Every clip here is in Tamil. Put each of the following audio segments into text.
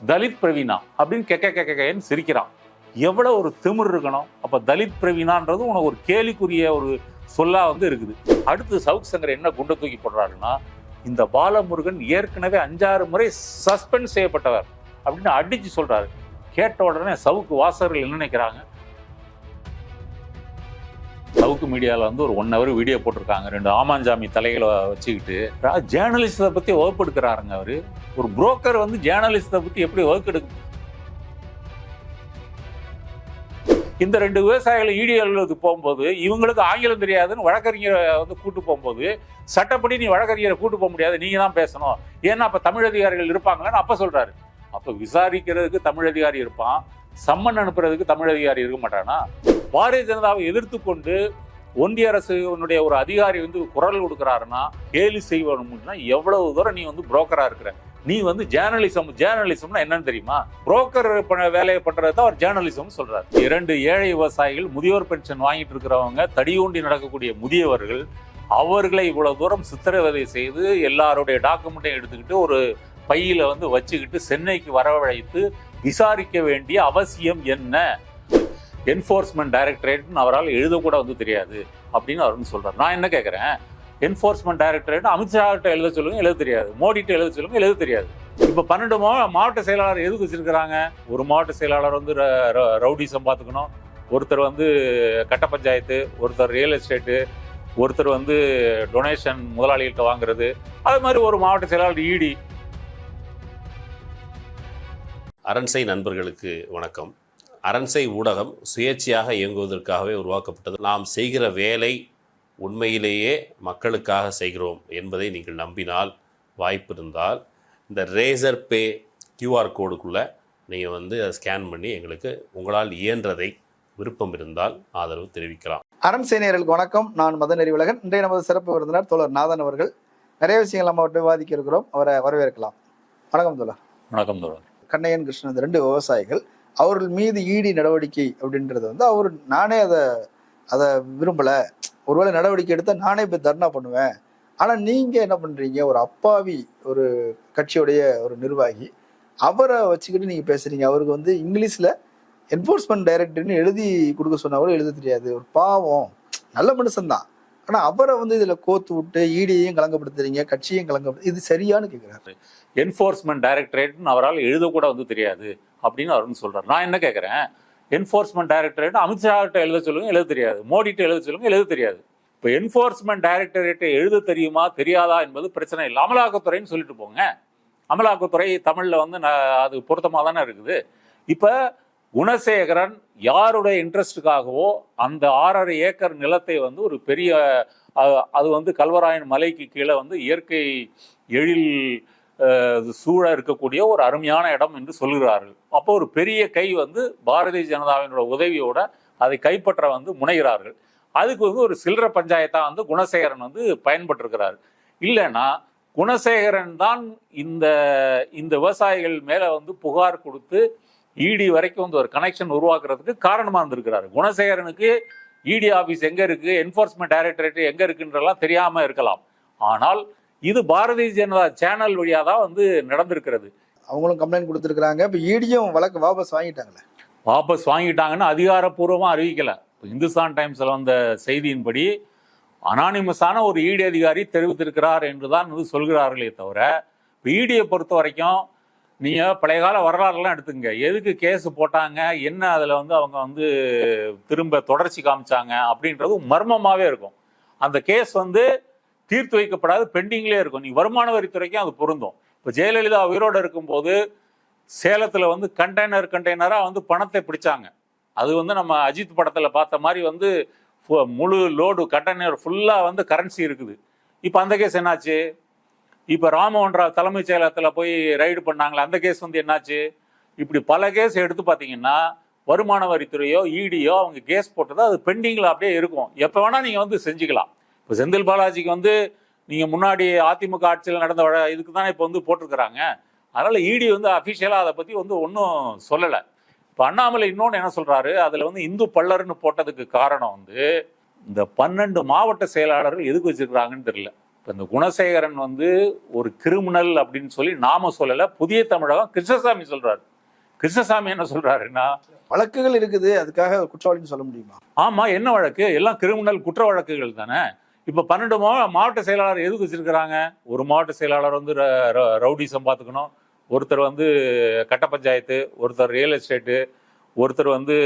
தலித் பிரவீனா அப்படின்னு கேன்னு சிரிக்கிறான். எவ்வளவு ஒரு திமிர் இருக்கணும். அப்ப தலித் பிரவீனான்றது உனக்கு ஒரு கேலிக்குரிய ஒரு சொல்லா இருக்குது. அடுத்து சவுக் சங்கர் என்ன குண்டை தூக்கி போடுறாருன்னா, இந்த பாலமுருகன் ஏற்கனவே 5-6 முறை சஸ்பெண்ட் செய்யப்பட்டவர் அப்படின்னு அடிச்சு சொல்றாரு. கேட்ட உடனே சவுக்கு வாசகர்கள் என்ன நினைக்கிறாங்க? சவுக்கு மீடியாவில் ஒரு 1 hour வீடியோ போட்டிருக்காங்க. 2 ஆமாஞ்சாமி தலைகளை வச்சுக்கிட்டு ஜேர்னலிஸ்டை பத்தி வகுப்பெடுக்கிறாருங்க. அவரு ஒரு புரோக்கர் ஜேர்னலிஸ்டை பத்தி எப்படி வகுப்பெடுக்க? இந்த 2 விவசாயிகள் ஈடி அலுவலகத்துக்கு போகும்போது இவங்களுக்கு ஆங்கிலம் தெரியாதுன்னு வழக்கறிஞரை கூட்டு போகும்போது, சட்டப்படி நீ வழக்கறிஞரை கூட்டு போக முடியாது, நீங்க தான் பேசணும், ஏன்னா அப்ப தமிழ் அதிகாரிகள் இருப்பாங்களான்னு அப்ப சொல்றாரு. அப்ப விசாரிக்கிறதுக்கு தமிழ் அதிகாரி இருப்பான், சம்மன் அனுப்புறதுக்கு தமிழ் அதிகாரி இருக்க மாட்டானா? பாரதிய ஜனதாவை எதிர்த்து கொண்டு ஒன்றிய அரசுடைய ஒரு அதிகாரி குரல் கொடுக்கிறாருன்னா கேலி செய்வனும்னா எவ்வளவு தூரம் நீ புரோக்கரா இருக்கிற? நீ ஜேர்னலிசம்னா என்னன்னு தெரியுமா? புரோக்கர் வேலையை பண்றது தான் அவர் ஜேர்னலிசம் சொல்றாரு. 2 ஏழை விவசாயிகள் முதியோர் பென்ஷன் வாங்கிட்டு இருக்கிறவங்க, தடியூண்டி நடக்கக்கூடிய முதியவர்கள், அவர்களை இவ்வளவு தூரம் சித்திரவதை செய்து எல்லாருடைய டாக்குமெண்ட்டையும் எடுத்துக்கிட்டு ஒரு பையில வச்சுக்கிட்டு சென்னைக்கு வரவழைத்து விசாரிக்க வேண்டிய அவசியம் என்ன? என்ஃபோர்ஸ்மெண்ட் டைரக்டரேட் அவரால் எழுதக்கூட தெரியாது அப்படின்னு அவர் சொல்றாரு. நான் என்ன கேட்கிறேன், என்ஃபோர்ஸ்மெண்ட் டைரக்டரேட் அமித்ஷா கிட்ட எழுத சொல்லுங்க, எழுத தெரியாது. மோடிட்ட எழுத சொல்லுங்க, எழுத தெரியாது. இப்ப 12 மாவட்ட செயலாளர் எதுக்கு வச்சிருக்கிறாங்க? ஒரு மாவட்ட செயலாளர் ரவுடிசம் பார்த்துக்கணும், ஒருத்தர் கட்ட பஞ்சாயத்து, ஒருத்தர் ரியல் எஸ்டேட்டு, ஒருத்தர் டொனேஷன் முதலாளிகிட்ட வாங்குறது, அது மாதிரி ஒரு மாவட்ட செயலாளர் ஈடி. அரண்சை நண்பர்களுக்கு வணக்கம். அரண்சை ஊடகம் சுயேட்சையாக இயங்குவதற்காகவே உருவாக்கப்பட்டது. நாம் செய்கிற வேலை உண்மையிலேயே மக்களுக்காக செய்கிறோம் என்பதை நீங்கள் நம்பினால், வாய்ப்பு இருந்தால் இந்த ரேசர் பே QR கோடுக்குள்ளே நீங்கள் அதை ஸ்கேன் பண்ணி எங்களுக்கு உங்களால் இயன்றதை விருப்பம் இருந்தால் ஆதரவு தெரிவிக்கலாம். அரண்சை நேயர்களுக்கு வணக்கம். நான் மதன் அறிவுலகன். இன்றைய நமது சிறப்பு விருந்தினர் தோழர் நாதன் அவர்கள். நிறைய விஷயங்கள் நம்ம விவாதிக்க இருக்கிறோம், அவரை வரவேற்கலாம். வணக்கம் தோழர். வணக்கம் தோழர். கண்ணையன் கிருஷ்ணன் 2 விவசாயிகள், அவர்கள் மீது ஈடி நடவடிக்கை அப்படின்றது அவர் நானே அதை விரும்பலை, ஒருவேளை நடவடிக்கை எடுத்தால் நானே போய் தர்ணா பண்ணுவேன், ஆனால் நீங்கள் என்ன பண்ணுறீங்க, ஒரு அப்பாவி ஒரு கட்சியுடைய ஒரு நிர்வாகி, அவரை வச்சுக்கிட்டு நீங்கள் பேசுகிறீங்க. அவருக்கு இங்கிலீஷில் என்ஃபோர்ஸ்மெண்ட் டைரக்டர்னு எழுதி கொடுக்க சொன்னவரும் எழுத தெரியாது, ஒரு பாவம் நல்ல மனுஷன்தான், ஆனால் அவரை இதில் கோத்து விட்டு ஈடியையும் கலங்கப்படுத்துறீங்க, கட்சியும் கலங்கப்படுத்து, இது சரியானு கேட்குறாரு. என்ஃபோர்ஸ்மெண்ட் டைரக்டரேட் அவரால் எழுதக்கூட தெரியாது அப்படின்னு அவர் சொல்றாரு. நான் என்ன கேட்குறேன், என்ஃபோர்ஸ்மெண்ட் டைரக்டரேட் அமித்ஷா கிட்ட எழுத சொல்லுங்க, எழுத தெரியாது. மோடிட்ட எழுத சொல்லுங்க, எழுத தெரியாது. இப்போ என்ஃபோர்ஸ்மெண்ட் டைரக்டரேட்டை எழுத தெரியுமா தெரியாதா என்பது பிரச்சனை இல்லை. அமலாக்கத்துறைன்னு சொல்லிட்டு போங்க. அமலாக்கத்துறை தமிழில் அது பொருத்தமாக தானே இருக்குது. இப்போ குணசேகரன் யாருடைய இன்ட்ரெஸ்டுக்காகவோ அந்த 6.5 ஏக்கர் நிலத்தை ஒரு பெரிய அது கல்வராயன் மலைக்கு கீழே இயற்கை எழில் சூழ இருக்கக்கூடிய ஒரு அருமையான இடம் என்று சொல்கிறார்கள். அப்போ ஒரு பெரிய கை பாரதிய ஜனதாவினோட உதவியோட அதை கைப்பற்ற முனைகிறார்கள். அதுக்கு ஒரு சில்லற பஞ்சாயத்தா குணசேகரன் பயன்பட்டிருக்கிறார். இல்லைன்னா குணசேகரன் தான் இந்த விவசாயிகள் மேல புகார் கொடுத்து ஈடி வரைக்கும் ஒரு கனெக்ஷன் உருவாக்குறதுக்கு காரணமா இருந்திருக்கிறாரு. குணசேகரனுக்கு ஈடி ஆபீஸ் எங்க இருக்கு, என்ஃபோர்ஸ்மெண்ட் டைரக்டரேட் எங்க இருக்குன்றலாம் தெரியாம இருக்கலாம். ஆனால் இது பாரதிய ஜனதா சேனல் வழியா தான் நடந்திருக்கிறது. அவங்களும் கம்ப்ளைண்ட் கொடுத்துருக்காங்க. இப்போ ஈடியும் வழக்கு வாபஸ் வாங்கிட்டாங்களே. வாபஸ் வாங்கிட்டாங்கன்னு அதிகாரப்பூர்வமா அறிவிக்கல. இந்துஸ்தான் டைம்ஸ்ல வந்த செய்தியின்படி அனானிமஸான ஒரு ஈடி அதிகாரி தெரிவித்திருக்கிறார் என்றுதான் சொல்கிறார்களே தவிர, ஈடியை பொறுத்த வரைக்கும் நீங்க பழைய கால வரலாறுலாம் எடுத்துங்க. எதுக்கு கேஸ் போட்டாங்க, என்ன அதுல அவங்க திரும்ப தொடர்ச்சி காமிச்சாங்க அப்படின்றது மர்மமாவே இருக்கும். அந்த கேஸ் தீர்த்து வைக்கப்படாது, பெண்டிங்லேயே இருக்கும். நீ வருமான வரித்துறைக்கும் அது பொருந்தும். இப்போ ஜெயலலிதா உயிரோடு இருக்கும்போது சேலத்தில் கண்டெய்னராக பணத்தை பிடிச்சாங்க. அது நம்ம அஜித் படத்தில் பார்த்த மாதிரி முழு லோடு கண்டெய்னர் ஃபுல்லாக கரன்சி இருக்குது. இப்போ அந்த கேஸ் என்னாச்சு? இப்போ ராமமோகன் ராவ் தலைமைச் செயலகத்தில் போய் ரைடு பண்ணாங்களே, அந்த கேஸ் என்னாச்சு? இப்படி பல கேஸ் எடுத்து பார்த்தீங்கன்னா வருமான வரித்துறையோ ஈடியோ அவங்க கேஸ் போட்டதோ அது பெண்டிங்கில் அப்படியே இருக்கும். எப்போ வேணால் நீங்கள் செஞ்சுக்கலாம். இப்போ செந்தில் பாலாஜிக்கு நீங்கள் முன்னாடி அதிமுக ஆட்சியில் நடந்த இதுக்கு தானே இப்போ போட்டிருக்கிறாங்க. அதனால் ஈடி அஃபிஷியலாக அதை பற்றி ஒன்றும் சொல்லலை. இப்போ அண்ணாமலை இன்னொன்று என்ன சொல்கிறாரு, அதில் இந்து பல்லர்னு போட்டதுக்கு காரணம் இந்த 12 மாவட்ட செயலாளர்கள் எதுக்கு வச்சுருக்கிறாங்கன்னு தெரியல. இப்போ இந்த குணசேகரன் வந்து ஒரு கிரிமினல் அப்படின்னு சொல்லி நாம சொல்லலை, புதிய தமிழகம் கிருஷ்ணசாமி சொல்றாரு. கிருஷ்ணசாமி என்ன சொல்றாருன்னா, வழக்குகள் இருக்குது, அதுக்காக குற்றவாளின்னு சொல்ல முடியுமா? ஆமா, என்ன வழக்கு? எல்லாம் கிரிமினல் குற்ற வழக்குகள் தானே. இப்போ 12 மாவட்ட செயலாளர் எதுக்கு வச்சிருக்கிறாங்க? ஒரு மாவட்ட செயலாளர் வந்து ரவுடிசம் பார்த்துக்கணும், ஒருத்தர் வந்து கட்ட பஞ்சாயத்து, ஒருத்தர் ரியல் எஸ்டேட்டு, ஒருத்தர் வந்து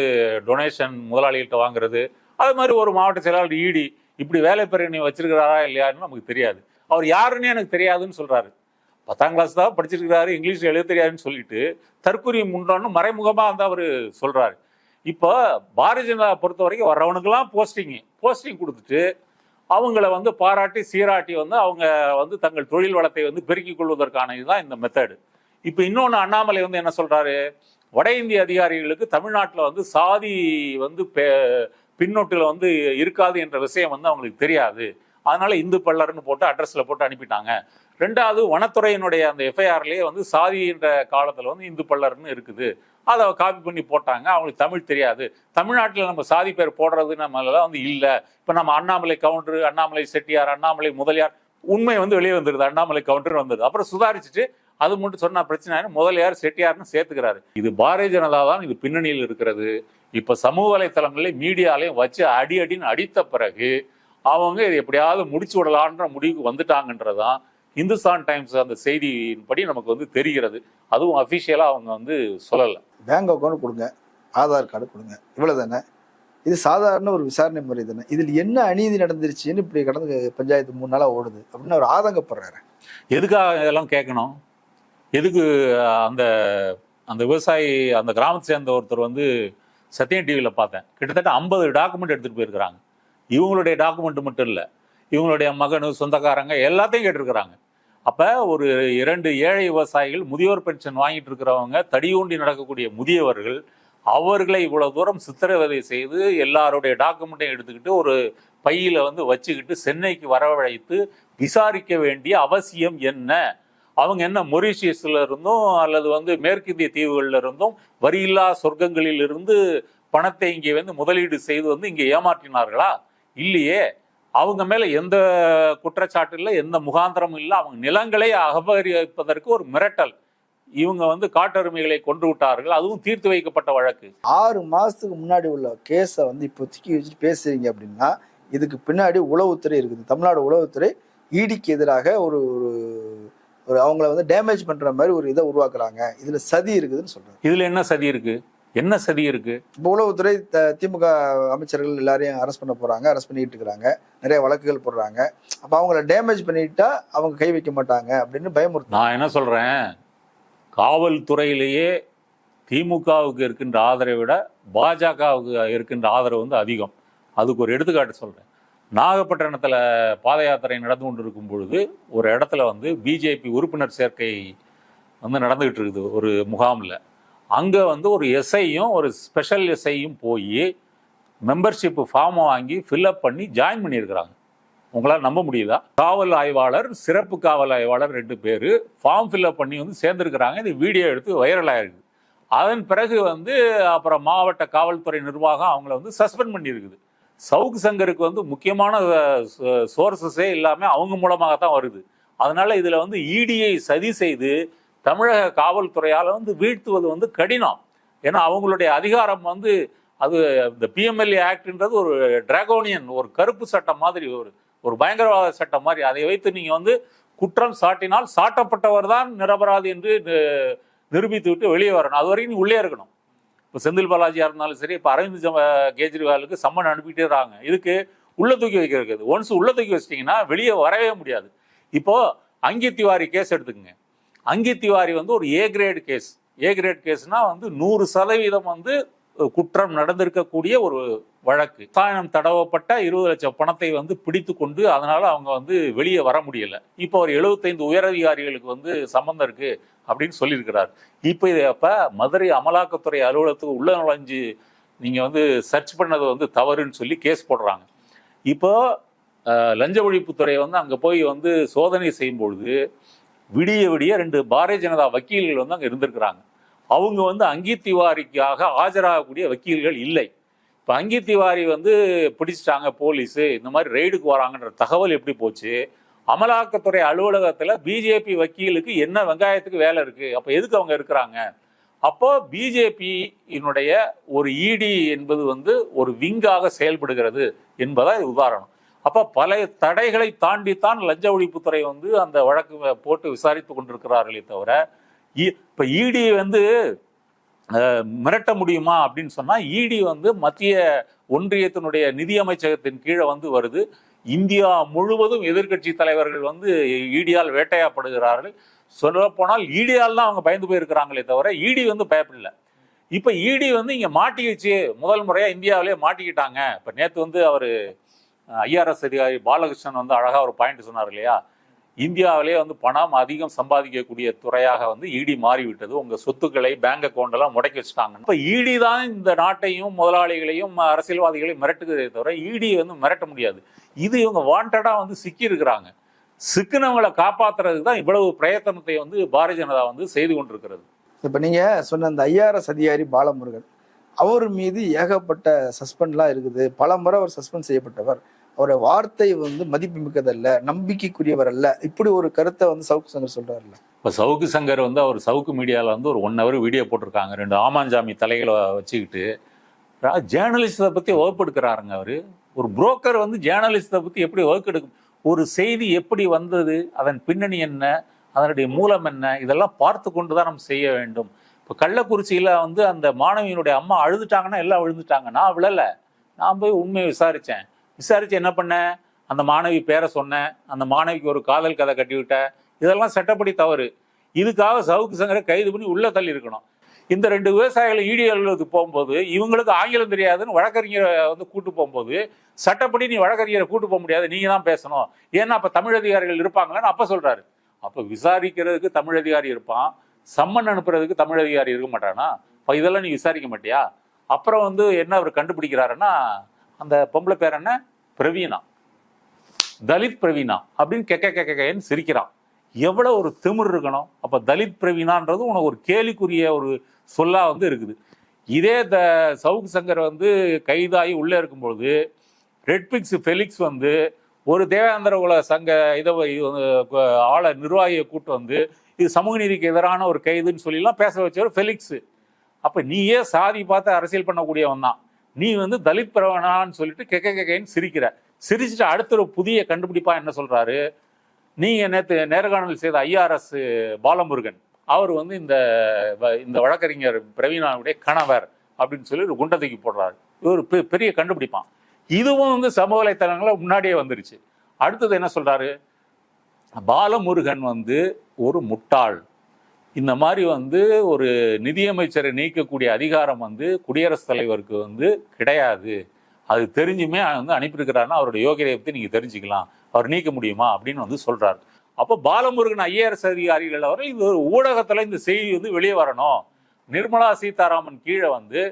டொனேஷன் முதலாளிகிட்ட வாங்குறது, அது மாதிரி ஒரு மாவட்ட செயலாளர் இடி, இப்படி வேலை பிரிவினை வச்சிருக்கிறாரா இல்லையான்னு நமக்கு தெரியாது. அவர் யாருன்னு எனக்கு தெரியாதுன்னு சொல்றாரு. 10ஆம் கிளாஸ் தான் படிச்சிருக்கிறாரு, இங்கிலீஷ் எழுத தெரியாதுன்னு சொல்லிட்டு தற்கொலை முன்னான்னு மறைமுகமாக வந்து அவர் சொல்றாரு. இப்போ பாரதிய ஜனதா பொறுத்த வரைக்கும் வர்றவனுக்கெல்லாம் போஸ்டிங் கொடுத்துட்டு அவங்கள வந்து பாராட்டி சீராட்டி வந்து அவங்க வந்து தங்கள் தொழில் வளத்தை வந்து பெருக்கிக் கொள்வதற்கான இதுதான் இந்த மெத்தடு. இப்போ இன்னொன்று அண்ணாமலை வந்து என்ன சொல்றாரு, வட இந்திய அதிகாரிகளுக்கு தமிழ்நாட்டில் வந்து சாதி வந்து பின்னோட்டில் வந்து இருக்காது என்ற விஷயம் வந்து அவங்களுக்கு தெரியாது, அதனால இந்து பல்லர்னு போட்டு அட்ரஸில் போட்டு அனுப்பிட்டாங்க. ரெண்டாவது, வனத்துறையினுடைய அந்த எஃப்ஐஆர்லேயே வந்து சாதி என்ற காலத்தில் வந்து இந்து பல்லர்னு இருக்குது, அதை காப்பி பண்ணி போட்டாங்க. அவங்களுக்கு தமிழ் தெரியாது. தமிழ்நாட்டில் நம்ம சாதி பேர் போடுறது நம்மளால வந்து இல்லை. இப்போ நம்ம அண்ணாமலை கவுண்டர், அண்ணாமலை செட்டியார், அண்ணாமலை முதலியார், உண்மை வந்து வெளியே வந்துடுது, அண்ணாமலை கவுண்டர் வந்துடுது. அப்புறம் சுதாரிச்சுட்டு அது மட்டும் சொன்னா பிரச்சனை, முதலியார் செட்டியார்னு சேர்த்துக்கிறாரு. இது பாரதிய ஜனதா தான் இது பின்னணியில் இருக்கிறது. இப்போ சமூக வலைத்தளங்களையும் மீடியாலையும் வச்சு அடின்னு அடித்த பிறகு அவங்க இதை எப்படியாவது முடிச்சு விடலான்ற முடிவுக்கு வந்துட்டாங்கன்றதான் இந்துஸ்தான் டைம்ஸ் அந்த செய்தியின்படி நமக்கு வந்து தெரிகிறது. அதுவும் அஃபிஷியலாக அவங்க வந்து சொல்லலை. பேங்க் அக்கௌண்ட் கொடுங்க, ஆதார் கார்டு கொடுங்க, இவ்வளவு தானே. இது சாதாரண ஒரு விசாரணை முறை தானே. இதில் என்ன அநீதி நடந்துருச்சுன்னு இப்படி கடந்து பஞ்சாயத்து 3 நாளாக ஓடுது அப்படின்னு அவர் ஆதங்கப்படுறாரு. எதுக்காக இதெல்லாம் கேட்கணும்? எதுக்கு அந்த அந்த விவசாயி அந்த கிராமத்தை சேர்ந்த ஒருத்தர் வந்து சத்தியம் டிவியில் பார்த்தேன், கிட்டத்தட்ட 50 டாக்குமெண்ட் எடுத்துகிட்டு போயிருக்கிறாங்க. இவங்களுடைய டாக்குமெண்ட் மட்டும் இல்லை, இவங்களுடைய மகனு, சொந்தக்காரங்க எல்லாத்தையும் கேட்டிருக்கிறாங்க. அப்போ ஒரு 2 ஏழை விவசாயிகள் முதியோர் பென்ஷன் வாங்கிட்டு இருக்கிறவங்க, தடியூண்டி நடக்கக்கூடிய முதியவர்கள், அவர்களை இவ்வளவு தூரம் சித்திரவதை செய்து எல்லாருடைய டாக்குமெண்ட்டையும் எடுத்துக்கிட்டு ஒரு பையில வந்து வச்சுக்கிட்டு சென்னைக்கு வரவழைத்து விசாரிக்க வேண்டிய அவசியம் என்ன? அவங்க என்ன மொரீஷியஸ்ல இருந்தும் அல்லது வந்து மேற்கிந்திய தீவுகள்ல இருந்தும் வரியில்லா சொர்க்கங்களில் இருந்து பணத்தை இங்கே வந்து முதலீடு செய்து வந்து இங்கே ஏமாற்றினார்களா? இல்லையே. அவங்க மேல எந்த குற்றச்சாட்டு இல்லை, எந்த முகாந்திரமும் இல்லை. அவங்க நிலங்களை அபகரிப்பதற்கு ஒரு மிரட்டல், இவங்க வந்து காட்டெருமைகளை கொண்டு விட்டார்கள், அதுவும் தீர்த்து வைக்கப்பட்ட வழக்கு. 6 மாசத்துக்கு முன்னாடி உள்ள கேஸை வந்து இப்போ தூக்கி வச்சுட்டு பேசுறீங்க அப்படின்னா இதுக்கு பின்னாடி உளவுத்துறை இருக்குது. தமிழ்நாடு உளவுத்துறை ஈடிக்கு எதிராக ஒரு ஒரு அவங்கள வந்து டேமேஜ் பண்ற மாதிரி ஒரு இதை உருவாக்குறாங்க. இதுல சதி இருக்குதுன்னு சொல்றாங்க. இதுல என்ன சதி இருக்கு? என்ன சதி இருக்கு? இப்போ உளவுத்துறை திமுக அமைச்சர்கள் எல்லாரையும் அரெஸ்ட் பண்ண போறாங்க, அரெஸ்ட் பண்ணிட்டு இருக்கிறாங்க, நிறைய வழக்குகள் போடுறாங்க. அப்ப அவங்கள டேமேஜ் பண்ணிட்டா அவங்க கை வைக்க மாட்டாங்க அப்படின்னு பயமுறுத்து. நான் என்ன சொல்றேன், காவல்துறையிலேயே திமுகவுக்கு இருக்கின்ற ஆதரவை விட பாஜகவுக்கு இருக்கின்ற ஆதரவு வந்து அதிகம். அதுக்கு ஒரு எடுத்துக்காட்டு சொல்றேன். நாகப்பட்டினத்தில் பாத யாத்திரை நடந்து கொண்டு இருக்கும் பொழுது ஒரு இடத்துல வந்து பிஜேபி உறுப்பினர் சேர்க்கை வந்து நடந்துகிட்டு இருக்குது ஒரு முகாமில். அங்கே வந்து ஒரு எஸ்ஐயும் ஒரு ஸ்பெஷல் எஸ்ஐயும் போய் மெம்பர்ஷிப் ஃபார்மை வாங்கி ஃபில்அப் பண்ணி ஜாயின் பண்ணியிருக்கிறாங்க. உங்களால் நம்ப முடியுதா? காவல் ஆய்வாளர், சிறப்பு காவல் ஆய்வாளர் 2 பேர் ஃபார்ம் ஃபில்அப் பண்ணி வந்து சேர்ந்துருக்கிறாங்க. இது வீடியோ எடுத்து வைரல் ஆகிருக்குது. அதன் பிறகு வந்து அப்புறம் மாவட்ட காவல்துறை நிர்வாகம் அவங்கள வந்து சஸ்பெண்ட் பண்ணியிருக்குது. சவுக் சங்கருக்கு வந்து முக்கியமான சோர்சஸே இல்லாமல் அவங்க மூலமாக தான் வருது. அதனால இதில் வந்து இடியை சதி செய்து தமிழக காவல்துறையால் வந்து வீழ்த்துவது வந்து கடினம். ஏன்னா அவங்களுடைய அதிகாரம் வந்து அது இந்த பிஎம்எல்ஏ ஆக்ட்ன்றது ஒரு டிராகோனியன், ஒரு கருப்பு சட்டம் மாதிரி, ஒரு பயங்கரவாத சட்டம் மாதிரி. அதை வைத்து நீங்கள் வந்து குற்றம் சாட்டினால் சாட்டப்பட்டவர் தான் நிரபராதி என்று நிரூபித்து விட்டு வெளியே வரணும். அது வரைக்கும் உள்ளே இருக்கணும். இப்போ செந்தில் பாலாஜியாக இருந்தாலும் சரி, இப்போ அரவிந்த் கெஜ்ரிவாலுக்கு சம்மன் அனுப்பிட்டே இருக்காங்க. இதுக்கு உள்ள தூக்கி வைக்கிறது. ஒன்ஸ் உள்ள தூக்கி வச்சிட்டிங்கன்னா வெளியே வரவே முடியாது. இப்போது அங்கித் திவாரி கேஸ் எடுத்துக்கங்க. அங்கித் திவாரி வந்து ஒரு ஏ கிரேட் கேஸ்னால் வந்து 100% வந்து குற்றம் நடந்திருக்கக்கூடிய ஒரு வழக்கு. ரசாயனம் தடவப்பட்ட 20 லட்சம் பணத்தை வந்து பிடித்து கொண்டு அதனால அவங்க வந்து வெளியே வர முடியல. இப்போ ஒரு 75 உயரதிகாரிகளுக்கு வந்து சம்பந்தம் இருக்கு அப்படின்னு சொல்லியிருக்கிறார். இப்போ இதை அப்போ மதுரை அமலாக்கத்துறை அலுவலகத்துக்கு உள்ள நுழைஞ்சு நீங்கள் வந்து சர்ச் பண்ணது வந்து தவறுன்னு சொல்லி கேஸ் போடுறாங்க. இப்போ லஞ்ச ஒழிப்புத்துறை வந்து அங்கே போய் வந்து சோதனை செய்யும்பொழுது விடிய 2 பாரதிய ஜனதா வக்கீல்கள் வந்து அங்கே இருந்திருக்கிறாங்க. அவங்க வந்து அங்கித் திவாரிக்காக ஆஜராகக்கூடிய வக்கீல்கள் இல்லை. இப்போ அங்கித் திவாரி வந்து பிடிச்சிட்டாங்க போலீஸு, இந்த மாதிரி ரெய்டுக்கு வராங்கன்ற தகவல் எப்படி போச்சு? அமலாக்கத்துறை அலுவலகத்துல பிஜேபி வக்கீலுக்கு என்ன வெங்காயத்துக்கு வேலை இருக்கு? அப்ப எதுக்கு அவங்க இருக்கிறாங்க? அப்போ பிஜேபியினுடைய ஒரு இடி என்பது ஒரு விங்காக செயல்படுகிறது என்பதா இது உதாரணம். அப்ப பல தடைகளை தாண்டித்தான் லஞ்ச ஒழிப்புத்துறை அந்த வழக்கு போட்டு விசாரித்து கொண்டிருக்கிறார்களே தவிர இப்ப இடி மிரட்ட முடியுமா அப்படின்னு சொன்னா, இடி மத்திய ஒன்றியத்தினுடைய நிதி அமைச்சகத்தின் கீழே வருது. இந்தியா முழுவதும் எதிர்கட்சி தலைவர்கள் இடியால் வேட்டையாடப்படுகிறார்கள். சொல்ல போனால் இடியால் தான் அவங்க பயந்து போயிருக்கிறாங்களே தவிர இடி பயப்படல. இப்ப இடி இங்க மாட்டிக்கிச்சு, முதல் முறையா இந்தியாவிலேயே மாட்டிக்கிட்டாங்க. இப்ப நேத்து அவரு ஐஆர்எஸ் அதிகாரி பாலகிருஷ்ணன் அழகா ஒரு பாயிண்ட் சொன்னார் இல்லையா, இந்தியாவிலேயே பணம் அதிகம் சம்பாதிக்கக்கூடிய துறையாக இடி மாறிவிட்டது, உங்க சொத்துக்களை பேங்க் அக்கௌண்ட் எல்லாம் முடக்கி வச்சுட்டாங்க. இப்ப இடி தான் இந்த நாட்டையும் முதலாளிகளையும் அரசியல்வாதிகளையும் மிரட்டுகிறதே தவிர இடி மிரட்ட முடியாது. இது இவங்க வாண்டடா சிக்கி இருக்கிறாங்க. சிக்கினவங்களை காப்பாத்துறதுக்கு தான் இவ்வளவு பிரயத்தனத்தை பாரதிய ஜனதா செய்து கொண்டிருக்கிறது. இப்ப நீங்க சொன்ன அந்த ஐஆர்எஸ் அதிகாரி பாலமுருகன், அவர் மீது ஏகப்பட்ட சஸ்பெண்ட்லாம் இருக்குது. பல முறை அவர் சஸ்பெண்ட் செய்யப்பட்டவர். அவருடைய வார்த்தை மதிப்பு மிக்கதல்ல, நம்பிக்கைக்குரியவர் அல்ல, இப்படி ஒரு கருத்தை சவுக்கு சங்கர் சொல்றாருல்ல. இப்ப சவுக்கு சங்கர் அவர் சவுக்கு மீடியால ஒரு 1 hour வீடியோ போட்டிருக்காங்க. 2 ஆமாஞ்சாமி தலைகளை வச்சுக்கிட்டு ஜேர்னலிஸ்டை பத்தி வகுப்பெடுக்கிறாருங்க. அவரு ஒரு புரோக்கர் ஜேர்னலிஸ்டை பத்தி எப்படி வகுப்பெடுக்கும்? ஒரு செய்தி எப்படி வந்தது, அதன் பின்னணி என்ன, அதனுடைய மூலம் என்ன, இதெல்லாம் பார்த்து கொண்டுதான் நம்ம செய்ய வேண்டும். இப்போ கள்ளக்குறிச்சியில அந்த மாணவியினுடைய அம்மா அழுதுட்டாங்கன்னா எல்லாம் விழுந்துட்டாங்க. நான் விழல, நான் போய் உண்மையை விசாரிச்சு என்ன பண்ணேன், அந்த மாணவி பேரை சொன்னேன், அந்த மாணவிக்கு ஒரு காதல் கதை கட்டிவிட்டேன். இதெல்லாம் சட்டப்படி தவறு. இதுக்காக சவுக்கு சங்கரை கைது பண்ணி உள்ள தள்ளி இருக்கணும். இந்த 2 விவசாயிகள் இடி அலுவலகத்துக்கு போகும்போது இவங்களுக்கு ஆங்கிலம் தெரியாதுன்னு வழக்கறிஞரை கூட்டு போகும்போது, சட்டப்படி நீ வழக்கறிஞரை கூட்டு போக முடியாது, நீங்க தான் பேசணும், ஏன்னா அப்ப தமிழ் அதிகாரிகள் இருப்பாங்களான்னு அப்ப சொல்றாரு. அப்ப விசாரிக்கிறதுக்கு தமிழ் அதிகாரி இருப்பான், சம்மன் அனுப்புறதுக்கு தமிழ் அதிகாரி இருக்க மாட்டானா? அப்ப இதெல்லாம் நீ விசாரிக்க மாட்டியா? அப்புறம் என்ன அவர் கண்டுபிடிக்கிறாருன்னா, அந்த பொம்பளை பேர் என்ன, பிரவீனா, தலித் பிரவீனா அப்படின்னு கெக்கன்னு சிரிக்கிறான். எவ்வளவு ஒரு திமிர் இருக்கணும்! அப்ப தலித் பிரவீனான்றது உனக்கு ஒரு கேலிக்குரிய ஒரு சொல்லா இருக்குது. இதே சவுக்கு சங்கர் கைதாகி உள்ளே இருக்கும்பொழுது ரெட்பிக்ஸ் ஃபெலிக்ஸ் ஒரு தேவேந்திர குல சங்க ஆளை நிர்வாகியை கூட்டு இது சமூக நீதிக்கு எதிரான ஒரு கைதுன்னு சொல்லிலாம் பேச வச்சவர் ஃபெலிக்ஸ். அப்ப நீயே சாதி பார்த்து அரசியல் பண்ணக்கூடியவன் தான், நீ தலித் பிரவனான்னு சொல்லிட்டு கெக்கன்னு சிரிச்சுட்டு அடுத்த ஒரு புதிய கண்டுபிடிப்பா என்ன சொல்றாரு, நீங்க நேற்று நேர்காணல் செய்த ஐஆர்எஸ் பாலமுருகன் அவர் இந்த வழக்கறிஞர் பிரவீனாவுடைய கணவர் அப்படின்னு சொல்லி ஒரு குண்டை தூக்கி போடுறாரு. இது ஒரு பெரிய கண்டுபிடிப்பான். இதுவும் சமூக வலைத்தளங்கள முன்னாடியே வந்துருச்சு. அடுத்தது என்ன சொல்றாரு, பாலமுருகன் ஒரு முட்டாள், இந்த மாதிரி ஒரு நிதியமைச்சரை நீக்கக்கூடிய அதிகாரம் குடியரசுத் தலைவருக்கு கிடையாது, அது தெரிஞ்சுமே அனுப்பியிருக்கிறாருன்னா அவருடைய யோகியதை பற்றி நீங்க தெரிஞ்சுக்கலாம், அவர் நீக்க முடியுமா அப்படின்னு சொல்றாரு. அப்போ பாலமுருகன் ஐஏஎஸ் அதிகாரிகள் அவர்கள் இது ஒரு ஊடகத்துல இந்த செய்தி வெளியே வரணும், நிர்மலா சீதாராமன் கீழே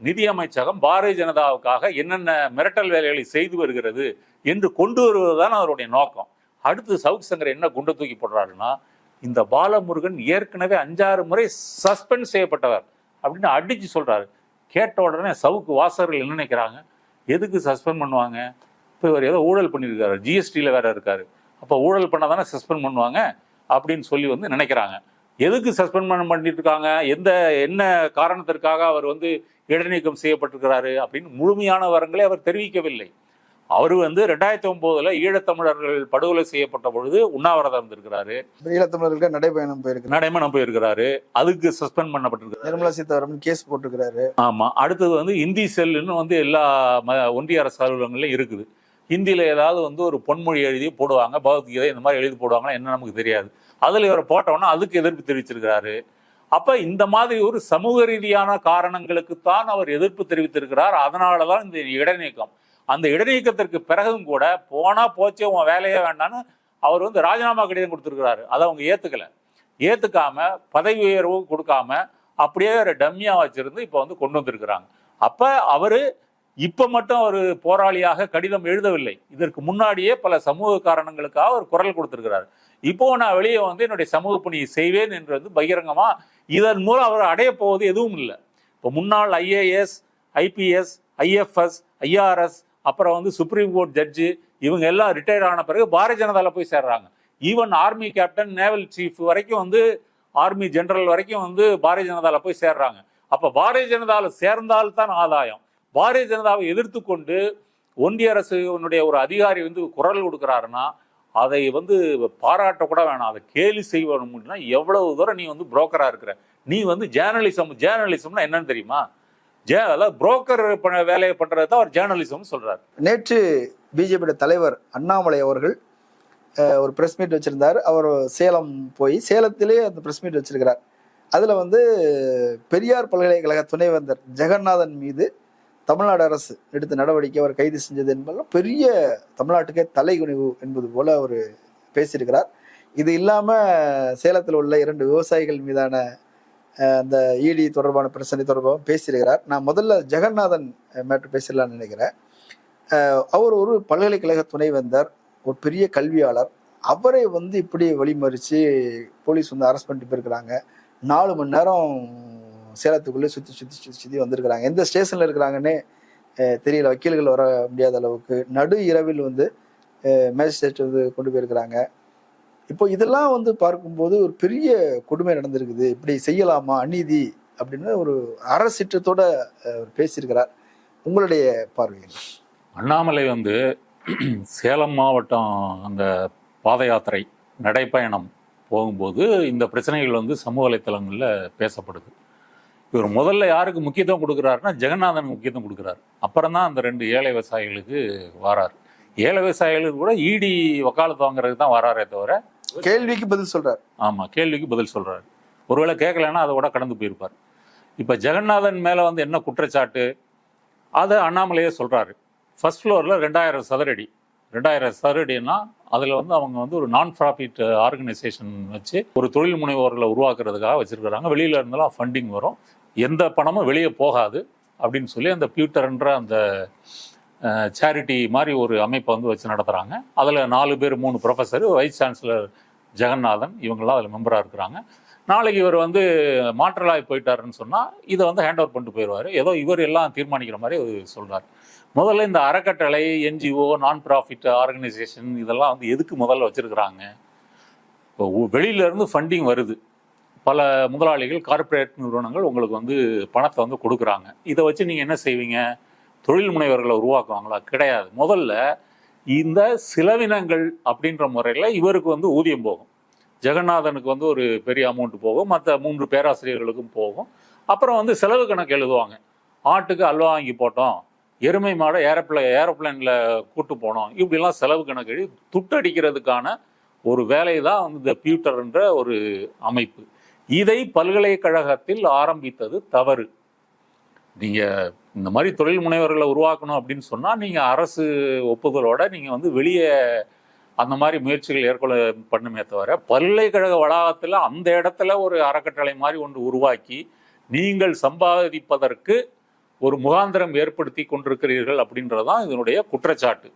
நிதியமைச்சகம் பாரதிய ஜனதாவுக்காக என்னென்ன மிரட்டல் வேலைகளை செய்து வருகிறது என்று கொண்டு வருவதுதான் அவருடைய நோக்கம். அடுத்து சவுக்கு சங்கர் என்ன குண்டை தூக்கி போடுறாருன்னா, இந்த பாலமுருகன் ஏற்கனவே 5-6 முறை சஸ்பெண்ட் செய்யப்பட்டவர் அப்படின்னு அடிச்சு சொல்றாரு. கேட்ட உடனே சவுக்கு வாசகர்கள் என்ன நினைக்கிறாங்க, எதுக்கு சஸ்பெண்ட் பண்ணுவாங்க, இப்போ இவர் ஏதோ ஊழல் பண்ணியிருக்காரு, ஜிஎஸ்டியில் வேற இருக்காரு, அப்போ ஊழல் பண்ணாதானே சஸ்பெண்ட் பண்ணுவாங்க அப்படின்னு சொல்லி நினைக்கிறாங்க. எதுக்கு சஸ்பெண்ட் பண்ணிட்டு இருக்காங்க, என்ன காரணத்திற்காக அவர் இடைநீக்கம் செய்யப்பட்டிருக்கிறாரு அப்படின்னு முழுமையான விவரங்களை அவர் தெரிவிக்கவில்லை. அவர் 2009 ஈழத்தமிழர்கள் படுகொலை செய்யப்பட்ட பொழுது உண்ணாவிரதம் இருந்திருக்கிறாரு, ஈழத்தமிழர்களுக்கு நடைபயணம் போயிருக்கிறாரு, அதுக்கு சஸ்பெண்ட் பண்ணப்பட்டிருக்காரு, நிர்மலா சீதாராமன் கேஸ் போட்டிருக்கிறாரு. ஆமா, அடுத்தது இந்தி செல்லுன்னு எல்லா ஒன்றிய அரசு அலுவலகங்கள்லையும் இருக்குது. ஹிந்தியில ஏதாவது ஒரு பொன்மொழி எழுதி போடுவாங்க, பகவத்கீதை இந்த மாதிரி எழுதி போடுவாங்கன்னா என்ன நமக்கு தெரியாது, அதுல இவரை போட்டோம்னா அதுக்கு எதிர்ப்பு தெரிவிச்சிருக்கிறாரு. அப்ப இந்த மாதிரி ஒரு சமூக ரீதியான காரணங்களுக்குத்தான் அவர் எதிர்ப்பு தெரிவித்திருக்கிறார். அதனாலதான் இந்த இடைநீக்கம். அந்த இடைநீக்கத்திற்கு பிறகும் கூட போனா போச்சே உன் வேலையே வேண்டான்னு அவர் ராஜினாமா கடிதம் கொடுத்திருக்கிறாரு. அதை அவங்க ஏத்துக்காம பதவி உயர்வு கொடுக்காம அப்படியே ஒரு டம்மியா வச்சிருந்து இப்ப கொண்டு வந்திருக்கிறாங்க. அப்ப அவரு இப்ப மட்டும் ஒரு போராளியாக கடிதம் எழுதவில்லை, இதற்கு முன்னாடியே பல சமூக காரணங்களுக்காக ஒரு குரல் கொடுத்திருக்கிறார். இப்போ நான் வெளியே என்னுடைய சமூக பணியை செய்வேன் என்று பகிரங்கமா இதன் மூலம் அவர் அடைய போவது எதுவும் இல்லை. இப்போ முன்னாள் IAS, IPS, IFS, IRS, அப்புறம் சுப்ரீம் கோர்ட் ஜட்ஜு, இவங்க எல்லாம் ரிட்டையர் ஆன பிறகு பாரதிய ஜனதாவில் போய் சேர்றாங்க. Even army captain, naval chief வரைக்கும் வந்து, ஆர்மி ஜெனரல் வரைக்கும் வந்து பாரதிய ஜனதாவில் போய் சேர்றாங்க. அப்போ பாரதிய ஜனதாவில் சேர்ந்தால்தான் ஆதாயம். பாரதிய ஜனதாவை எதிர்த்து கொண்டு ஒன்றிய அரசுடைய ஒரு அதிகாரி வந்து குரல் கொடுக்குறாருன்னா அதை வந்து பாராட்டக்கூட வேணாம், அதை கேலி செய்யணும்னா எவ்வளவு தூரம் நீ வந்து புரோக்கராக இருக்கிற. நீ வந்து ஜேர்னலிசம்னா என்னன்னு தெரியுமா? அதாவது புரோக்கர் வேலையை பண்றது தான் அவர் ஜேர்னலிசம் சொல்றாரு. நேற்று பிஜேபி தலைவர் அண்ணாமலை அவர்கள் ஒரு பிரஸ் மீட் வச்சிருந்தார். அவர் சேலம் போய் சேலத்திலே அந்த பிரஸ் மீட் வச்சிருக்கிறார். அதுல வந்து பெரியார் பல்கலைக்கழக துணைவேந்தர் ஜெகநாதன் மீது தமிழ்நாடு அரசு எடுத்த நடவடிக்கை, அவர் கைது செஞ்சது என்பதெல்லாம் பெரிய தமிழ்நாட்டுக்கே தலைகுனிவு என்பது போல அவர் பேசியிருக்கிறார். இது இல்லாம சேலத்தில் உள்ள 2 விவசாயிகள் மீதான அந்த இடி தொடர்பான பிரச்சனை தொடர்பாக பேசியிருக்கிறார். நான் முதல்ல ஜெகநாதன் மேட்ரு பேசிடலாம்னு நினைக்கிறேன். அவர் ஒரு பல்கலைக்கழக துணைவேந்தர், ஒரு பெரிய கல்வியாளர். அவரை வந்து இப்படி வழிமறிச்சு போலீஸ் வந்து அரெஸ்ட் பண்ணிட்டு போயிருக்கிறாங்க. 4 மணி நேரம் சேலத்துக்குள்ளே சுற்றி வந்திருக்கிறாங்க. எந்த ஸ்டேஷனில் இருக்கிறாங்கன்னே தெரியல. வக்கீல்கள் வர முடியாத அளவுக்கு நடு இரவில் வந்து மேஜிஸ்ட்ரேட் வந்து கொண்டு போயிருக்கிறாங்க. இப்போ இதெல்லாம் வந்து பார்க்கும்போது ஒரு பெரிய கொடுமை நடந்திருக்குது. இப்படி செய்யலாமா, அநீதி அப்படின்னு ஒரு அரசிற்றத்தோட பேசியிருக்கிறார். உங்களுடைய பார்வையில்? அண்ணாமலை வந்து சேலம் மாவட்டம் அந்த பாத யாத்திரை நடைப்பயணம் போகும்போது இந்த பிரச்சனைகள் வந்து சமூக வலைத்தளங்களில் பேசப்படுது. இவர் முதல்ல யாருக்கு முக்கியத்துவம் கொடுக்குறாருன்னா ஜெகநாதனுக்கு முக்கியத்துவம் கொடுக்குறாரு. அப்புறம் தான் அந்த 2 ஏழை விவசாயிகளுக்கு வராரு. ஏழை விவசாயிகளுக்கு கூட இடி வக்காலத்து வாங்குறதுக்கு தான் வராரே தவிர கேள்விக்கு பதில் சொல்றாரு. ஆமாம், கேள்விக்கு பதில் சொல்றாரு. ஒருவேளை கேட்கலன்னா அதை கூட கடந்து போயிருப்பார். இப்போ ஜெகநாதன் மேலே வந்து என்ன குற்றச்சாட்டு, அதை அண்ணாமலையே சொல்றாரு. ஃபர்ஸ்ட் ஃப்ளோரில் 2000 சதுரடி, 2000 சதுரடின்னா அதில் வந்து அவங்க வந்து ஒரு நான் ப்ராஃபிட் ஆர்கனைசேஷன் வச்சு ஒரு தொழில் முனைவோர்களை உருவாக்குறதுக்காக வச்சுருக்கிறாங்க. வெளியில் இருந்தாலும் ஃபண்டிங் வரும், எந்த பணமும் வெளியே போகாது அப்படின்னு சொல்லி அந்த பியூட்டர்ன்ற அந்த சேரிட்டி மாதிரி ஒரு அமைப்பை வந்து வச்சு நடத்துகிறாங்க. அதில் 4 பேர், 3 ப்ரொஃபஸர், வைஸ் சான்சலர் ஜெகநாதன், இவங்களாம் அதில் மெம்பராக இருக்கிறாங்க. நாளைக்கு இவர் வந்து மாற்றலாகி போயிட்டாருன்னு சொன்னால் இதை வந்து ஹேண்ட் ஓவர் பண்ணிட்டு போயிடுவார். ஏதோ இவர் எல்லாம் தீர்மானிக்கிற மாதிரி சொல்கிறார். முதல்ல இந்த அறக்கட்டளை, என்ஜிஓ, நான் ப்ராஃபிட் ஆர்கனைசேஷன் இதெல்லாம் வந்து எதுக்கு முதல்ல வச்சுருக்கிறாங்க? இப்போ வெளியிலேருந்து ஃபண்டிங் வருது, பல முதலாளிகள், கார்ப்பரேட் நிறுவனங்கள் உங்களுக்கு வந்து பணத்தை வந்து கொடுக்குறாங்க. இதை வச்சு நீங்கள் என்ன செய்வீங்க? தொழில் முனைவர்களை உருவாக்குவாங்களா? கிடையாது. முதல்ல இந்த செலவினங்கள் அப்படின்ற முறையில் இவருக்கு வந்து ஊதியம் போகும், ஜெகநாதனுக்கு வந்து ஒரு பெரிய அமௌண்ட் போகும், மற்ற 3 பேராசிரியர்களுக்கும் போகும். அப்புறம் வந்து செலவு கணக்கு எழுதுவாங்க. ஆட்டுக்கு அல்வா வாங்கி போட்டோம், எருமை மாடை ஏரோப்ளேனில் கூட்டு போனோம், இப்படிலாம் செலவு கணக்கு எழுதி துட்டடிக்கிறதுக்கான ஒரு வேலை தான் வந்து இந்த பியூட்டர்ன்ற ஒரு அமைப்பு. இதை பல்கலைக்கழகத்தில் ஆரம்பித்தது தவறு. நீங்கள் இந்த மாதிரி தொழில் முனைவர்களை உருவாக்கணும் அப்படின்னு சொன்னால் நீங்கள் அரசு ஒப்புதலோட நீங்கள் வந்து வெளியே அந்த மாதிரி முயற்சிகள் ஏற்கொள்ள பண்ணுமே தவிர, பல்கலைக்கழக வளாகத்தில் அந்த இடத்துல ஒரு அறக்கட்டளை மாதிரி ஒன்று உருவாக்கி நீங்கள் சம்பாதிப்பதற்கு ஒரு முகாந்திரம் ஏற்படுத்தி கொண்டிருக்கிறீர்கள் அப்படின்றதான் இதனுடைய குற்றச்சாட்டு.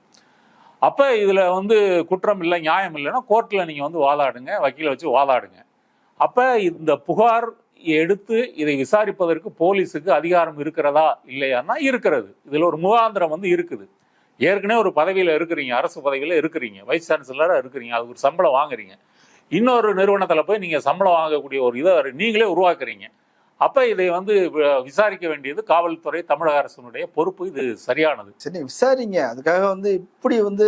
அப்போ இதில் வந்து குற்றம் இல்லை, நியாயம் இல்லைன்னா கோர்ட்டில் நீங்கள் வந்து வாதாடுங்க, வக்கீலை வச்சு வாதாடுங்க. அப்போ இந்த புகார் எடுத்து இதை விசாரிப்பதற்கு போலீஸுக்கு அதிகாரம் இருக்கிறதா இல்லையான்னா இருக்கிறது. இதில் ஒரு முகாந்திரம் வந்து இருக்குது. ஏற்கனவே ஒரு பதவியில் இருக்கிறீங்க, அரசு பதவியில் இருக்கிறீங்க, வைஸ் சான்சலராக இருக்கிறீங்க, அதுக்கு ஒரு சம்பளம் வாங்குறீங்க. இன்னொரு நிறுவனத்தில் போய் நீங்கள் சம்பளம் வாங்கக்கூடிய ஒரு இதை நீங்களே உருவாக்குறீங்க. அப்போ இதை வந்து விசாரிக்க வேண்டியது காவல்துறை, தமிழக அரசினுடைய பொறுப்பு. இது சரியானது. சரி, விசாரிங்க. அதுக்காக வந்து இப்படி வந்து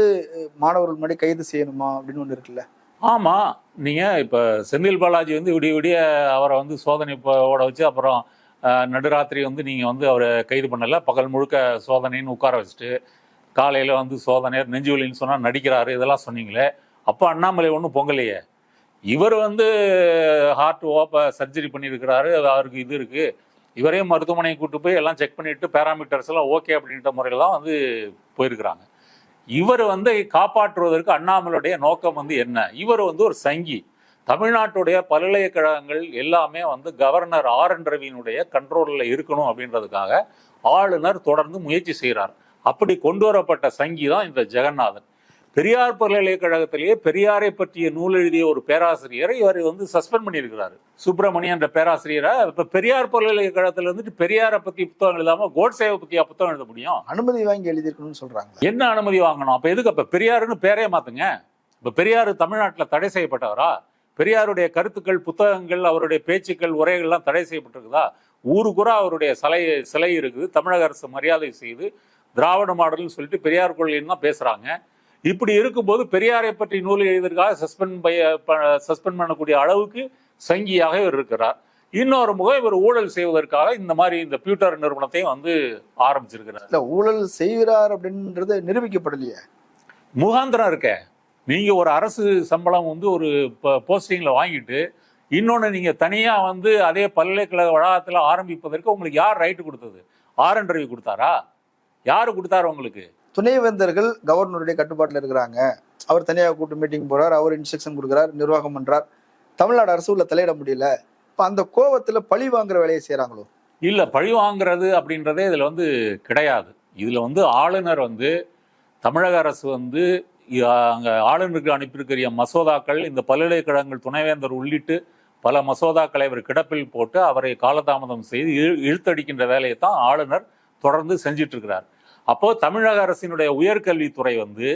மாணவர்கள் முன்னாடி கைது செய்யணுமா அப்படின்னு ஒன்று இருக்குல்ல? ஆமாம், நீங்கள் இப்போ செந்தில் பாலாஜி வந்து விடிய அவரை வந்து சோதனை ஓட வச்சு அப்புறம் நடுராத்திரி வந்து நீங்கள் வந்து அவரை கைது பண்ணலை, பகல் முழுக்க சோதனைன்னு உட்கார வச்சுட்டு காலையில் வந்து சோதனை, நெஞ்சுவலின்னு சொன்னால் நடிக்கிறாரு, இதெல்லாம் சொன்னீங்களே. அப்போ அண்ணாமலை ஒன்றும் பொங்கலையே. இவர் வந்து ஹார்ட் சர்ஜரி பண்ணியிருக்கிறாரு, அவருக்கு இது இருக்குது, இவரே மருத்துவமனையை கூட்டு போய் எல்லாம் செக் பண்ணிவிட்டு பேராமீட்டர்ஸ் எல்லாம் ஓகே அப்படின்ற முறையில் தான் வந்து போயிருக்கிறாங்க. இவர் வந்து காப்பாற்றுவதற்கு அண்ணாமலையுடைய நோக்கம் வந்து என்ன? இவர் வந்து ஒரு சங்கி. தமிழ்நாட்டுடைய பல்கலைக்கழகங்கள் எல்லாமே வந்து கவர்னர் ஆர்.என். ரவியினுடைய கண்ட்ரோலில் இருக்கணும் அப்படின்றதுக்காக ஆளுநர் தொடர்ந்து முயற்சி செய்கிறார். அப்படி கொண்டு வரப்பட்ட சங்கி தான் இந்த ஜெகநாதன். பெரியார் பல்கலைக்கழகத்திலேயே பெரியாரை பற்றிய நூல் எழுதிய ஒரு பேராசிரியரை இவர் வந்து சஸ்பெண்ட் பண்ணியிருக்கிறாரு. சுப்பிரமணியன் என்ற பேராசிரியரை. இப்ப பெரியார் பல்கலைக்கழகத்துல இருந்துட்டு பெரியாரை பத்தி புத்தகம் எழுதாம கோட்சேவை பத்தியா புத்தகம் எழுத முடியும்? அனுமதி வாங்கி எழுதியிருக்கணும்னு சொல்றாங்க. என்ன அனுமதி வாங்கணும்? அப்ப எதுக்கு அப்ப பெரியாருன்னு பேரே மாத்துங்க. இப்ப பெரியார் தமிழ்நாட்டில் தடை செய்யப்பட்டவரா? பெரியாருடைய கருத்துக்கள், புத்தகங்கள், அவருடைய பேச்சுக்கள், உரைகள்லாம் தடை செய்யப்பட்டிருக்குதா? ஊருக்குறா அவருடைய சிலை இருக்குது. தமிழக அரசு மரியாதை செய்து திராவிட மாடல்னு சொல்லிட்டு பெரியார் கொள்கைன்னு தான் பேசுறாங்க. இப்படி இருக்கும்போது பெரியாரை பற்றி நூல் எழுதுறதுக்காக சஸ்பெண்ட் பண்ணக்கூடிய அளவுக்கு சங்கியாக இவர் இருக்கிறார். இன்னொரு முகம் இவர் ஊழல் செய்வதற்காக இந்த மாதிரி இந்த பியூட்டர் நிறுவனத்தையும் வந்து ஆரம்பிச்சிருக்கிறார். இல்ல, ஊழல் செய்கிறார் அப்படின்றது நிரூபிக்கப்படலையே. முகாந்திரம் இருக்க. நீங்க ஒரு அரசு சம்பளம் வந்து ஒரு போஸ்டிங்ல வாங்கிட்டு இன்னொன்னு நீங்க தனியா வந்து அதே பல்கலைக்கழக வளாகத்துல ஆரம்பிப்பதற்கு உங்களுக்கு யார் ரைட்டு கொடுத்தது? ஆர்.என். ரவி கொடுத்தாரா? யாரு கொடுத்தாரு உங்களுக்கு? துணைவேந்தர்கள் கவர்னருடைய கட்டுப்பாட்டில் இருக்கிறாங்க. அவர் தனியாக கூட்டு மீட்டிங் போறார், அவர் இன்ஸ்ட்ரக்ஷன் கொடுக்குறார், நிர்வாகம் பண்றார். தமிழ்நாடு அரசு உள்ள தலையிட முடியல. இப்ப அந்த கோவத்துல பழி வாங்குற வேலையை செய்யறாங்களோ? இல்ல, பழி வாங்குறது அப்படின்றதே இதுல வந்து கிடையாது. இதுல வந்து ஆளுநர் வந்து தமிழக அரசு வந்து அங்க ஆளுநருக்கு அனுப்பியிருக்கிற மசோதாக்கள், இந்த பல்கலைக்கழகங்கள் துணைவேந்தர் உள்ளிட்டு பல மசோதாக்களை அவர் கிடப்பில் போட்டு அவரை காலதாமதம் செய்து இழுத்தடிக்கின்ற வேலையை தான் ஆளுநர் தொடர்ந்து செஞ்சிட்டு இருக்கிறார். அப்போ தமிழக அரசினுடைய உயர்கல்வித்துறை வந்து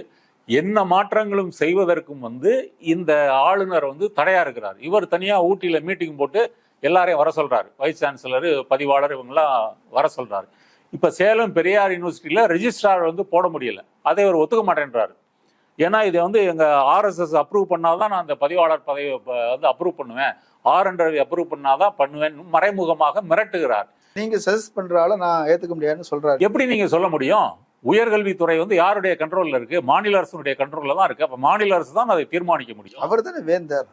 என்ன மாற்றங்களும் செய்வதற்கும் வந்து இந்த ஆளுநர் வந்து தடையா இருக்கிறார். இவர் தனியா ஊட்டியில மீட்டிங் போட்டு எல்லாரையும் வர சொல்றாரு. வைஸ் சான்சலர், பதிவாளர் இவங்கெல்லாம் வர சொல்றாரு. இப்ப சேலம் பெரியார் யூனிவர்சிட்டியில ரெஜிஸ்ட்ரார் வந்து போட முடியல. அதை அவர் ஒத்துக்க மாட்டேன்றாரு. ஏன்னா இதை வந்து எங்க RSS அப்ரூவ் பண்ணாதான் நான் அந்த பதிவாளர் பதவி வந்து அப்ரூவ் பண்ணுவேன், R.N. ரவி அப்ரூவ் பண்ணாதான் பண்ணுவேன் மறைமுகமாக மிரட்டுகிறார். நீங்க சஜஸ்ட் பண்றால நான் ஏத்துக்க முடியாதுன்னு சொல்றாரு. எப்படி நீங்க சொல்ல முடியும்? உயர்கல்வித்துறை வந்து யாருடைய கண்ட்ரோல்ல இருக்கு? மாநில அரசுடைய கண்ட்ரோல்ல தான் இருக்கு. அப்ப மாநில அரசு தான் அதை தீர்மானிக்க முடியும். அவர் தானே வேந்தர்.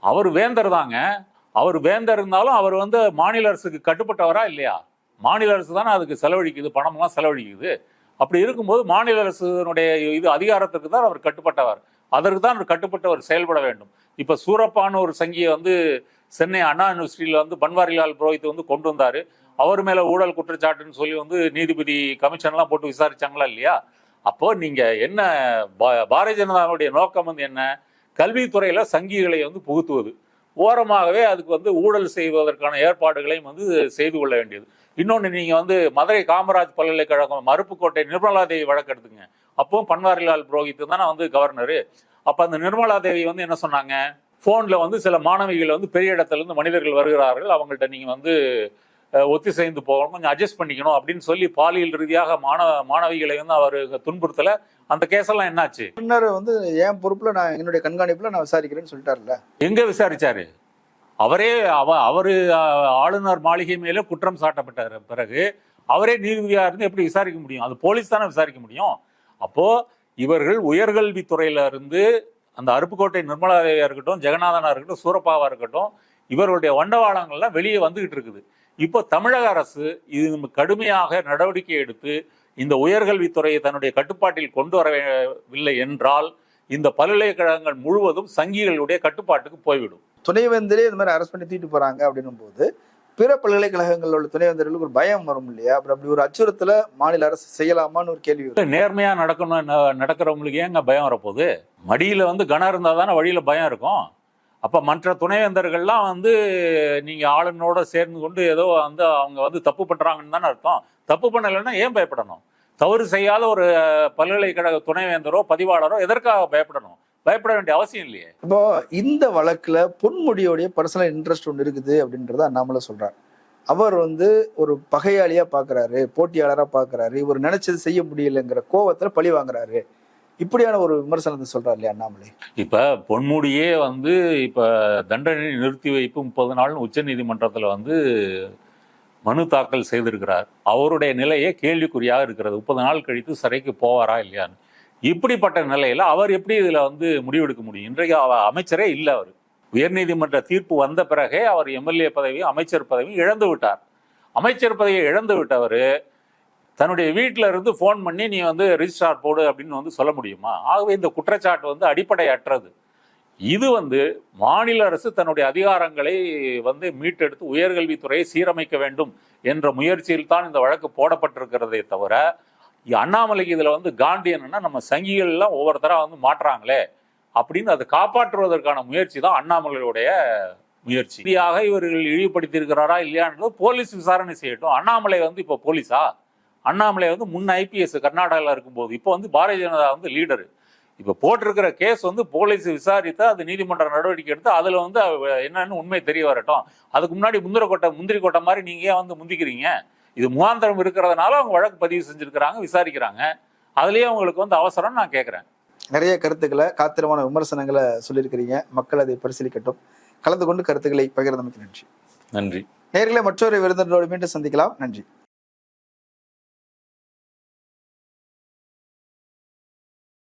அவர் வேந்தர் தாங்க. அவர் வேந்தர் இருந்தாலும் அவர் வந்து மாநில அரசுக்கு கட்டுப்பட்டவரா இல்லையா? மாநில அரசு தானே அதுக்கு செலவழிக்குது, பணம்லாம் செலவழிக்குது. அப்படி இருக்கும்போது மாநில அரசுடைய இது அதிகாரத்துக்கு தான் அவர் கட்டுப்பட்டவர். அதற்கு தான் அவர் கட்டுப்பட்டவர் செயல்பட வேண்டும். இப்ப சூரப்பான ஒரு சங்கியை வந்து சென்னை அண்ணா யூனிவர்சிட்டியில வந்து பன்வாரிலால் புரோஹித் வந்து கொண்டு வந்தாரு. அவர் மேல ஊழல் குற்றச்சாட்டுன்னு சொல்லி வந்து நீதிபதி கமிஷன்லாம் போட்டு விசாரிச்சாங்களா இல்லையா? அப்போ நீங்க என்ன பாரதிய ஜனதாவுடைய நோக்கம் வந்து என்ன? கல்வித்துறையில சங்கிகளை வந்து புகுத்துவது. ஓரமாகவே அதுக்கு வந்து ஊழல் செய்வதற்கான ஏற்பாடுகளையும் வந்து செய்து கொள்ள வேண்டியது. இன்னொன்று, நீங்க வந்து மதுரை காமராஜ் பல்கலைக்கழகம் அருப்புக்கோட்டை நிர்மலா தேவி வழக்கு எடுத்துங்க. அப்போ பன்வாரிலால் புரோஹித் தானே வந்து கவர்னரு. அப்ப அந்த நிர்மலா தேவி வந்து என்ன சொன்னாங்க? போன்ல வந்து சில மாணவிகள் வந்து பெரிய இடத்துல இருந்து மனிதர்கள் வருகிறார்கள், அவங்கள்ட்ட நீங்க வந்து ஒத்திசைந்து போகணும், கொஞ்சம் அட்ஜஸ்ட் பண்ணிக்கணும் அப்படின்னு சொல்லி பாலியல் ரீதியாக மாணவிகளை வந்து அவர் துன்புறுத்தல. அந்த கேஸெல்லாம் என்னாச்சு? வந்து என் பொறுப்புல நான் என்னுடைய கண்காணிப்புல நான் விசாரிக்கிறேன்னு சொல்லிட்டாருல்ல. எங்க விசாரிச்சாரு? அவரே அவரு ஆளுநர் மாளிகை மேலே குற்றம் சாட்டப்பட்ட பிறகு அவரே நீதிபதியா இருந்து எப்படி விசாரிக்க முடியும்? அது போலீஸ் தானே விசாரிக்க முடியும். அப்போ இவர்கள் உயர்கல்வித்துறையில இருந்து அந்த அருப்புக்கோட்டை நிர்மலா தேவியா இருக்கட்டும், ஜெகநாதனா இருக்கட்டும், சூரப்பாவா இருக்கட்டும், இவர்களுடைய வண்டவாளங்கள்லாம் வெளியே வந்துகிட்டு இருக்குது. இப்போ தமிழக அரசு இது கடுமையாக நடவடிக்கை எடுத்து இந்த உயர்கல்வித்துறையை தன்னுடைய கட்டுப்பாட்டில் கொண்டு வரவில்லை என்றால் இந்த பல்கலைக்கழகங்கள் முழுவதும் சங்கிகளுடைய கட்டுப்பாட்டுக்கு போய்விடும். துணைவேந்தரே இந்த மாதிரி அரசு பண்ணி தூக்கிட்டு போறாங்க அப்படின்னும் போது பிற பல்கலைக்கழகங்கள் உள்ள துணைவேந்தர்களுக்கு ஒரு பயம் வரும் இல்லையா? அப்புறம் அப்படி ஒரு அச்சுறுத்தல மாநில அரசு செய்யலாமான்னு ஒரு கேள்வி. நேர்மையா நடக்கிறவங்களுக்கு ஏங்க பயம் வரப்போகுது? மடியில வந்து கனம் இருந்தா தானே வழியில பயம் இருக்கும். அப்ப மற்ற துணைவேந்தர்கள்லாம் வந்து நீங்க ஆளுநரோட சேர்ந்து கொண்டு ஏதோ வந்து அவங்க வந்து தப்பு பண்றாங்கன்னு தானே அர்த்தம். தப்பு பண்ணலைன்னா ஏன் பயப்படணும்? தவறு செய்யாத ஒரு பல்கலைக்கழக துணைவேந்தரோ பதிவாளரோ எதற்காக பயப்படணும்? பயப்பட வேண்டிய அவசியம் இல்லையே. இப்போ இந்த வழக்குல பொன்முடியோடைய பர்சனல் இன்ட்ரெஸ்ட் ஒன்று இருக்குது அப்படின்றத அண்ணாமலை சொல்றாரு. அவர் வந்து ஒரு பகையாளியா பாக்குறாரு, போட்டியாளரா பாக்குறாரு, இவர் நினைச்சது செய்ய முடியலைங்கிற கோவத்துல பழி வாங்குறாரு. இப்படியான ஒரு விமர்சனத்தை சொல்றாரு இல்லையா அண்ணாமலை? இப்ப பொன்முடியே வந்து இப்ப தண்டனை நிறுத்தி வைப்பு 30 நாள் உச்ச நீதிமன்றத்துல வந்து மனு தாக்கல் செய்திருக்கிறார். அவருடைய நிலையே கேள்விக்குறியாக இருக்கிறது. 30 நாள் கழித்து சிறைக்கு போவாரா இல்லையான்னு. இப்படிப்பட்ட நிலையில அவர் எப்படி இதுல வந்து முடிவெடுக்க முடியும்? இன்றைக்கு அமைச்சரே இல்லை. அவர் உயர்நீதிமன்ற தீர்ப்பு வந்த பிறகே அவர் எம்எல்ஏ பதவியும் அமைச்சர் பதவியும் இழந்து விட்டார். அமைச்சர் பதவியை இழந்து விட்டவர் தன்னுடைய வீட்டில இருந்து போன் பண்ணி நீ வந்து ரிஜிஸ்ட்ரார் போடு அப்படின்னு வந்து சொல்ல முடியுமா? ஆகவே இந்த குற்றச்சாட்டு வந்து அடிப்படையற்றது. இது வந்து மாநில அரசு தன்னுடைய அதிகாரங்களை வந்து மீட்டெடுத்து உயர்கல்வித்துறையை சீரமைக்க வேண்டும் என்ற முயற்சியில் தான் இந்த வழக்கு போடப்பட்டிருக்கிறதே தவிர அண்ணாமலைக்கு இதுல வந்து காண்டியன்னா நம்ம சங்கிகள் எல்லாம் ஒவ்வொருத்தரா வந்து மாட்டுறாங்களே அப்படின்னு அதை காப்பாற்றுவதற்கான முயற்சி தான் அண்ணாமலையுடைய முயற்சி. சரியாக இவர்கள் இழிவுபடுத்தி இருக்கிறாரா இல்லையான்றது போலீஸ் விசாரணை செய்யட்டும். அண்ணாமலை வந்து இப்போ போலீஸா? அண்ணாமலை வந்து முன் ஐபிஎஸ் கர்நாடகாவில் இருக்கும்போது இப்போ வந்து பாரதிய ஜனதா வந்து லீடரு. இப்போ போட்டிருக்கிற கேஸ் வந்து போலீஸ் விசாரித்து அது நீதிமன்ற நடவடிக்கை எடுத்து அதில் வந்து என்னன்னு உண்மை தெரிய வரட்டும். அதுக்கு முன்னாடி முந்திரி கொட்டை மாதிரி நீங்க ஏன் வந்து முந்திக்கிறீங்க? இது முகாந்திரம் இருக்கிறதுனால அவங்க வழக்கு பதிவு செஞ்சிருக்கிறாங்க, விசாரிக்கிறாங்க. அதுலயே அவங்களுக்கு வந்து அவசரம் நான் கேட்கிறேன். நிறைய கருத்துக்களை, காத்திரமான விமர்சனங்களை சொல்லியிருக்கிறீங்க. மக்கள் அதை பரிசீலிக்கட்டும். கலந்து கொண்டு கருத்துக்களை பகிர்ந்தமைக்கு நன்றி. நன்றி. நேயர்களே, மற்றொரு விருந்தினரோடு மீண்டும் சந்திக்கலாம். நன்றி.